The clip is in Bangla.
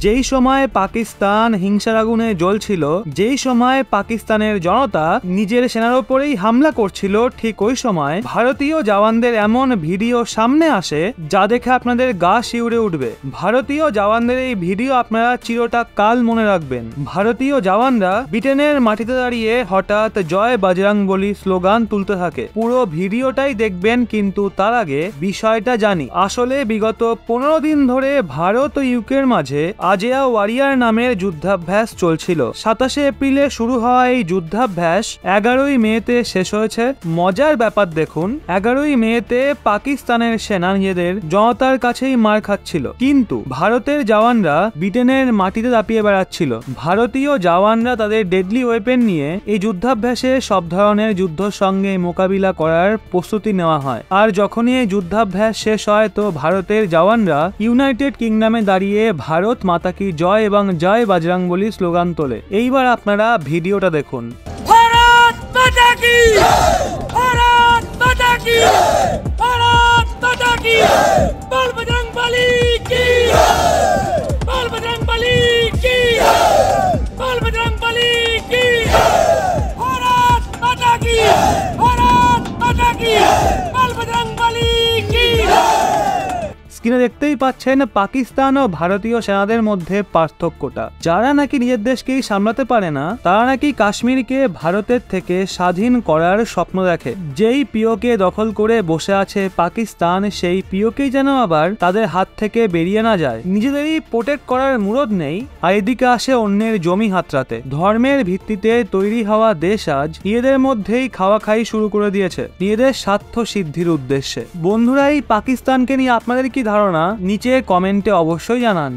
যেই সময় পাকিস্তান হিংসার আগুনে জ্বলছিল, যেই সময় পাকিস্তানের জনতা নিজের সেনার উপরেই হামলা করছিল, ঠিক ওই সময় ভারতীয় জওয়ানদের এমন ভিডিও সামনে আসে যা দেখে আপনাদের গা শিউরে উঠবে। ভারতীয় জওয়ানদের এই ভিডিও আপনারা চিরটা কাল মনে রাখবেন। ভারতীয় জওয়ানরা ব্রিটেনের মাটিতে দাঁড়িয়ে হঠাৎ জয় বজরংবলী স্লোগান তুলতে থাকে। পুরো ভিডিওটাই দেখবেন, কিন্তু তার আগে বিষয়টা জানি। আসলে বিগত 15 দিন ধরে ভারত ও ইউকের মাঝে আজিয়া ওয়ারিয়ার নামের যুদ্ধাভ্যাস চলছিল। 27 এপ্রিলে শুরু হওয়া এই যুদ্ধাভ্যাস 11ই মেতে শেষ হয়েছে। মজার ব্যাপার দেখুন, 11ই মেতে পাকিস্তানের সেনা নিজেদের জনতার কাছেই মার খাচ্ছিল, কিন্তু ভারতের জওয়ানরা ব্রিটেনের মাটিতে দাপিয়ে বেড়াচ্ছিল। ভারতীয় জওয়ানরা তাদের ডেডলি ওয়েপেন নিয়ে এই যুদ্ধাভ্যাসে সব ধরনের যুদ্ধের সঙ্গে মোকাবিলা করার প্রস্তুতি নেওয়া হয়। আর যখনই এই যুদ্ধাভ্যাস শেষ হয় তো ভারতের জওয়ানরা ইউনাইটেড কিংডমে দাঁড়িয়ে ভারত মাতা কি জয় এবং জয় বজরংবলী স্লোগান তোলে। এইবার আপনারা ভিডিওটা দেখুন। ভারত মাতা কি, ভারত মাতা কি, ভারত মাতা কি, বল বজরংবলী কি, বল বজরংবলী কি, বল বজরংবলী কি, ভারত মাতা কি, ভারত মাতা কি, বল বজরংবলী কি। স্ক্রিনে দেখতেই পাচ্ছেন পাকিস্তান ও ভারতীয় সেনাদের মধ্যে পার্থক্যটা। যারা নাকি নিজের দেশকেই সামলাতে পারে না, তারা নাকি কাশ্মীরকে ভারতের থেকে স্বাধীন করার স্বপ্ন দেখে। যেই পিওকে দখল করে বসে আছে পাকিস্তান, সেই পিওকেই যেন আবার তাদের হাত থেকে বেরিয়ে না যায়। নিজেদেরই প্রোটেক্ট করার মুরদ নেই, আর এদিকে আসে অন্যের জমি হাতড়াতে। ধর্মের ভিত্তিতে তৈরি হওয়া দেশ আজ নিজেদের মধ্যেই খাওয়া খাই শুরু করে দিয়েছে, নিজেদের স্বার্থ সিদ্ধির উদ্দেশ্যে। বন্ধুরা, এই পাকিস্তানকে নিয়ে আপনাদের কি ধারণা নিচে কমেন্টে অবশ্যই জানান।